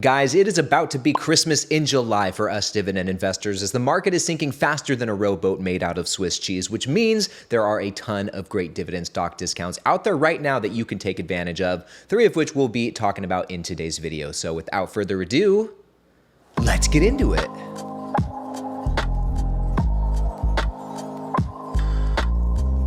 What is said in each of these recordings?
Guys, it is about to be Christmas in July for us dividend investors as the market is sinking faster than a rowboat made out of Swiss cheese, which means there are a ton of great dividend stock discounts out there right now that you can take advantage of, 3 of which we'll be talking about in today's video. So without further ado, let's get into it.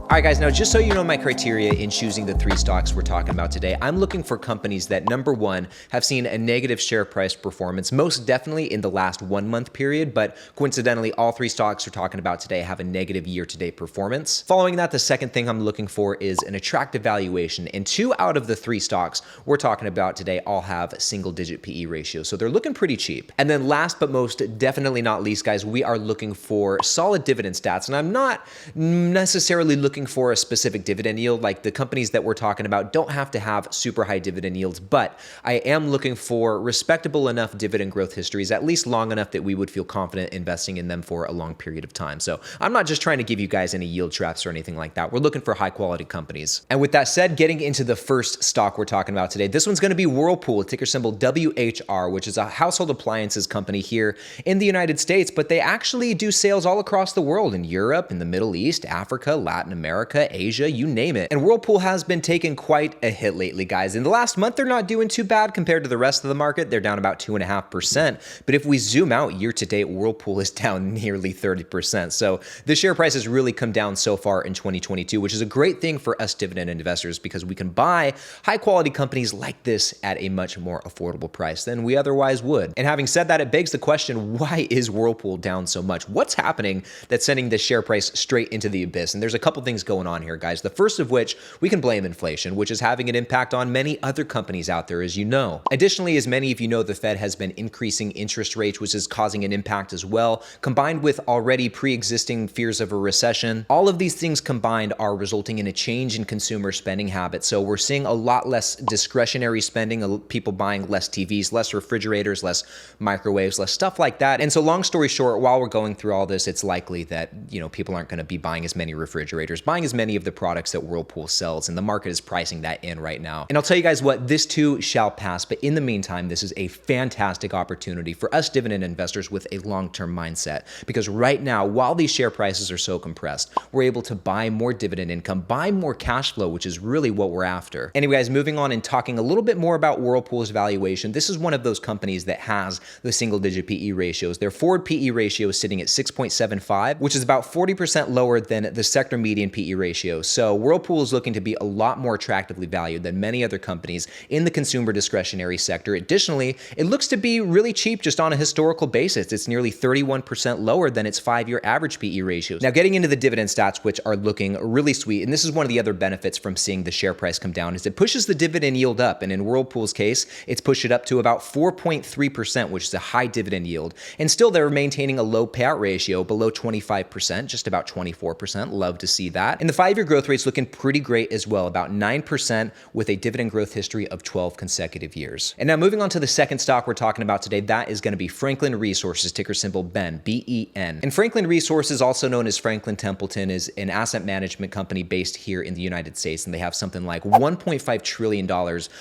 All right, guys, now just so you know my criteria in choosing the 3 stocks we're talking about today, I'm looking for companies that, number one, have seen a negative share price performance, most definitely in the last 1 month period, but coincidentally, all 3 stocks we're talking about today have a negative year-to-date performance. Following that, the second thing I'm looking for is an attractive valuation, and 2 out of the 3 stocks we're talking about today all have single-digit PE ratios, so they're looking pretty cheap. And then last but most definitely not least, guys, we are looking for solid dividend stats, and I'm not necessarily looking for a specific dividend yield. Like, the companies that we're talking about don't have to have super high dividend yields, but I am looking for respectable enough dividend growth histories, at least long enough that we would feel confident investing in them for a long period of time. So I'm not just trying to give you guys any yield traps or anything like that. We're looking for high quality companies. And with that said, getting into the first stock we're talking about today, this one's going to be Whirlpool, ticker symbol WHR, which is a household appliances company here in the United States, but they actually do sales all across the world, in Europe, in the Middle East, Africa, Latin America, Asia, you name it. And Whirlpool has been taking quite a hit lately, guys. In the last month, they're not doing too bad compared to the rest of the market. They're down about 2.5%. But if we zoom out year to date, Whirlpool is down nearly 30%. So the share price has really come down so far in 2022, which is a great thing for us dividend investors because we can buy high quality companies like this at a much more affordable price than we otherwise would. And having said that, it begs the question, why is Whirlpool down so much? What's happening that's sending the share price straight into the abyss? And there's a couple things going on here, guys. The first of which we can blame inflation, which is having an impact on many other companies out there, as you know. Additionally, as many of you know, the Fed has been increasing interest rates, which is causing an impact as well, combined with already pre-existing fears of a recession. All of these things combined are resulting in a change in consumer spending habits. So we're seeing a lot less discretionary spending, people buying less TVs, less refrigerators, less microwaves, less stuff like that. And so long story short, while we're going through all this, it's likely that, people aren't going to be buying as many refrigerators, buying as many of the products that Whirlpool sells, and the market is pricing that in right now. And I'll tell you guys what, this too shall pass, but in the meantime, this is a fantastic opportunity for us dividend investors with a long-term mindset, because right now, while these share prices are so compressed, we're able to buy more dividend income, buy more cash flow, which is really what we're after. Anyway, guys, moving on and talking a little bit more about Whirlpool's valuation, this is one of those companies that has the single-digit PE ratios. Their forward PE ratio is sitting at 6.75, which is about 40% lower than the sector median PE ratio. So Whirlpool is looking to be a lot more attractively valued than many other companies in the consumer discretionary sector. Additionally, it looks to be really cheap just on a historical basis. It's nearly 31% lower than its 5-year average PE ratios. Now, getting into the dividend stats, which are looking really sweet, and this is one of the other benefits from seeing the share price come down, is it pushes the dividend yield up. And in Whirlpool's case, it's pushed it up to about 4.3%, which is a high dividend yield. And still, they're maintaining a low payout ratio below 25%, just about 24%. Love to see that. And the 5-year growth rate's looking pretty great as well, about 9% with a dividend growth history of 12 consecutive years. And now moving on to the second stock we're talking about today, that is going to be Franklin Resources, ticker symbol BEN, B-E-N. And Franklin Resources, also known as Franklin Templeton, is an asset management company based here in the United States, and they have something like $1.5 trillion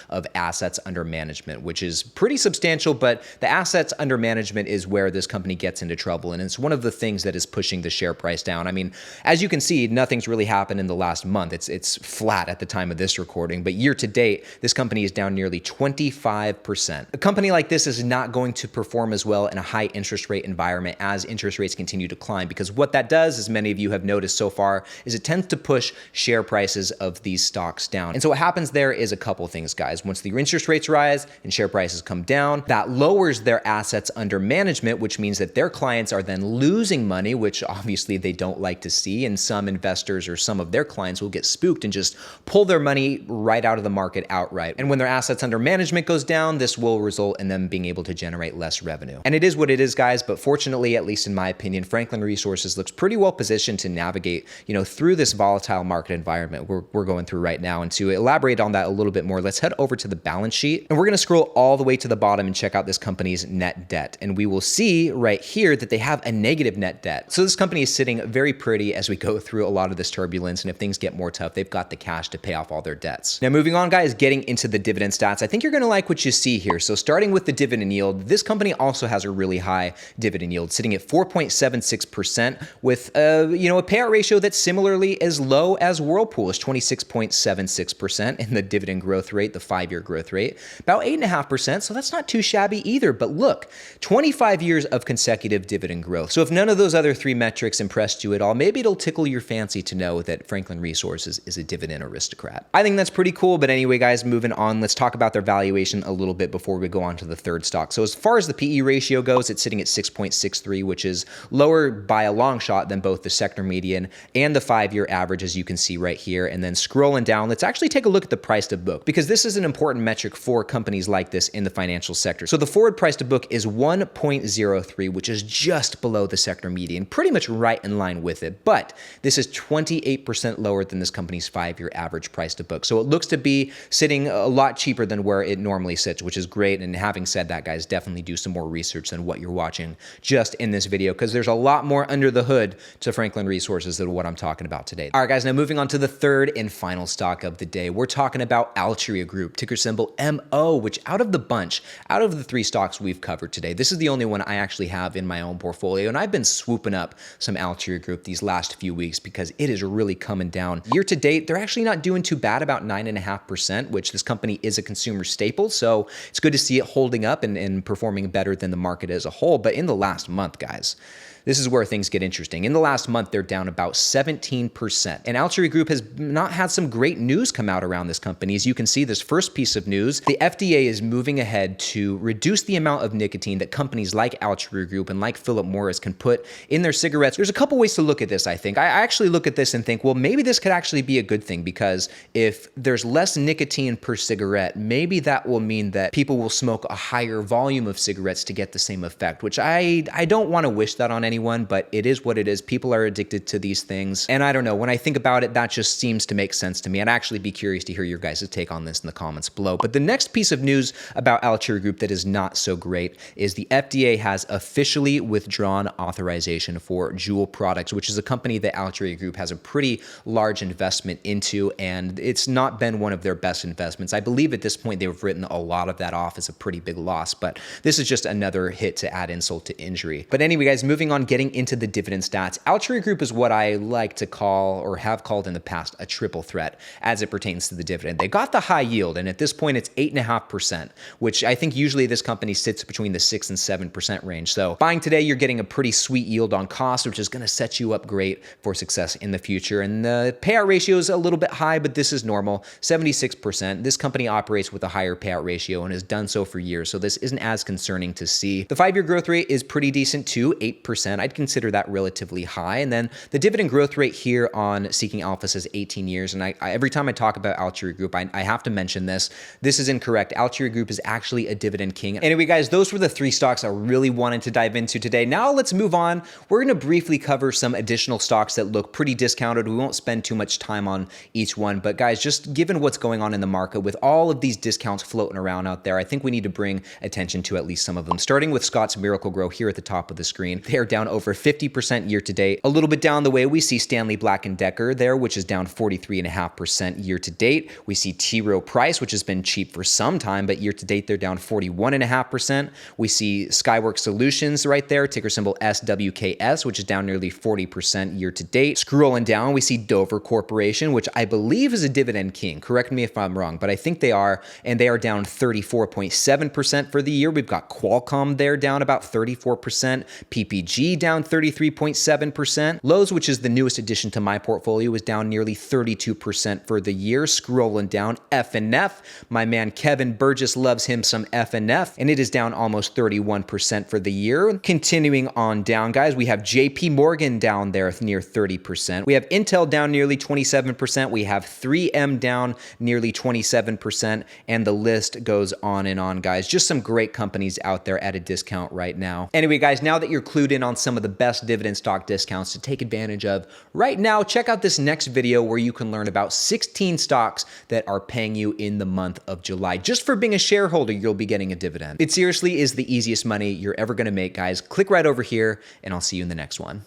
of assets under management, which is pretty substantial, but the assets under management is where this company gets into trouble, and it's one of the things that is pushing the share price down. I mean, as you can see, nothing's really happened in the last month. It's flat at the time of this recording, but year to date, this company is down nearly 25%. A company like this is not going to perform as well in a high interest rate environment as interest rates continue to climb, because what that does, as many of you have noticed so far, is it tends to push share prices of these stocks down. And so what happens there is a couple things, guys. Once the interest rates rise and share prices come down, that lowers their assets under management, which means that their clients are then losing money, which obviously they don't like to see, and some investors or some of their clients will get spooked and just pull their money right out of the market outright. And when their assets under management goes down, this will result in them being able to generate less revenue. And it is what it is, guys, but fortunately, at least in my opinion, Franklin Resources looks pretty well positioned to navigate, through this volatile market environment we're going through right now. And to elaborate on that a little bit more, let's head over to the balance sheet, and we're going to scroll all the way to the bottom and check out this company's net debt. And we will see right here that they have a negative net debt. So this company is sitting very pretty as we go through a lot of the turbulence, and if things get more tough, they've got the cash to pay off all their debts. Now, moving on, guys, getting into the dividend stats, I think you're going to like what you see here. So starting with the dividend yield, this company also has a really high dividend yield, sitting at 4.76% with a payout ratio that's similarly as low as Whirlpool's 26.76%, and the dividend growth rate, the 5-year growth rate, about 8.5%. So that's not too shabby either. But look, 25 years of consecutive dividend growth. So if none of those other three metrics impressed you at all, maybe it'll tickle your fancy to know that Franklin Resources is a dividend aristocrat. I think that's pretty cool. But anyway, guys, moving on, let's talk about their valuation a little bit before we go on to the third stock. So as far as the PE ratio goes, it's sitting at 6.63, which is lower by a long shot than both the sector median and the 5-year average, as you can see right here. And then scrolling down, let's actually take a look at the price to book, because this is an important metric for companies like this in the financial sector. So the forward price to book is 1.03, which is just below the sector median, pretty much right in line with it. But this is 28% lower than this company's 5-year average price to book. So it looks to be sitting a lot cheaper than where it normally sits, which is great. And having said that, guys, definitely do some more research than what you're watching just in this video, because there's a lot more under the hood to Franklin Resources than what I'm talking about today. All right, guys, now moving on to the third and final stock of the day. We're talking about Altria Group, ticker symbol MO, which out of the bunch, out of the 3 stocks we've covered today, this is the only one I actually have in my own portfolio. And I've been swooping up some Altria Group these last few weeks because it is really coming down. Year to date, they're actually not doing too bad, about 9.5%, which this company is a consumer staple. So it's good to see it holding up and performing better than the market as a whole. But in the last month, guys, this is where things get interesting. In the last month, they're down about 17%. And Altria Group has not had some great news come out around this company. As you can see, this first piece of news, the FDA is moving ahead to reduce the amount of nicotine that companies like Altria Group and like Philip Morris can put in their cigarettes. There's a couple ways to look at this, I think. I actually look at this and think, well, maybe this could actually be a good thing, because if there's less nicotine per cigarette, maybe that will mean that people will smoke a higher volume of cigarettes to get the same effect, which I don't want to wish that on anyone, but it is what it is. People are addicted to these things. And I don't know, when I think about it, that just seems to make sense to me. I'd actually be curious to hear your guys' take on this in the comments below. But the next piece of news about Altria Group that is not so great is the FDA has officially withdrawn authorization for Juul products, which is a company that Altria Group has a pretty large investment into, and it's not been one of their best investments. I believe at this point they've written a lot of that off as a pretty big loss, but this is just another hit to add insult to injury. But anyway, guys, moving on, getting into the dividend stats, Altria Group is what I like to call, or have called in the past, a triple threat as it pertains to the dividend. They got the high yield, and at this point it's 8.5%, which I think usually this company sits between the 6 and 7% range. So buying today, you're getting a pretty sweet yield on cost, which is going to set you up great for success in the future. And the payout ratio is a little bit high, but this is normal, 76%. This company operates with a higher payout ratio and has done so for years, so this isn't as concerning to see. The 5-year growth rate is pretty decent too, 8%. I'd consider that relatively high. And then the dividend growth rate here on Seeking Alpha says 18 years. And every time I talk about Altria Group, I have to mention this. This is incorrect. Altria Group is actually a dividend king. Anyway, guys, those were the 3 stocks I really wanted to dive into today. Now let's move on. We're going to briefly cover some additional stocks that look pretty discounted. We won't spend too much time on each one, but guys, just given what's going on in the market with all of these discounts floating around out there, I think we need to bring attention to at least some of them. Starting with Scott's Miracle-Gro here at the top of the screen. They're down over 50% year to date. A little bit down the way, we see Stanley Black & Decker there, which is down 43.5% year to date. We see T. Rowe Price, which has been cheap for some time, but year to date, they're down 41.5%. We see Skyworks Solutions right there, ticker symbol SWKS, which is down nearly 40% year to date. Scrolling down, we see Dover Corporation, which I believe is a dividend king. Correct me if I'm wrong, but I think they are, and they are down 34.7% for the year. We've got Qualcomm there down about 34%, PPG down 33.7%. Lowe's, which is the newest addition to my portfolio, is down nearly 32% for the year. Scrolling down, F&F. My man Kevin Burgess loves him some F&F, and it is down almost 31% for the year. Continuing on down, guys, we have JP Morgan down there near 30%. We have Intel down nearly 27%. We have 3M down nearly 27%, and the list goes on and on, guys. Just some great companies out there at a discount right now. Anyway, guys, now that you're clued in on some of the best dividend stock discounts to take advantage of right now, check out this next video where you can learn about 16 stocks that are paying you in the month of July. Just for being a shareholder, you'll be getting a dividend. It seriously is the easiest money you're ever going to make, guys. Click right over here, and I'll see you in the next one.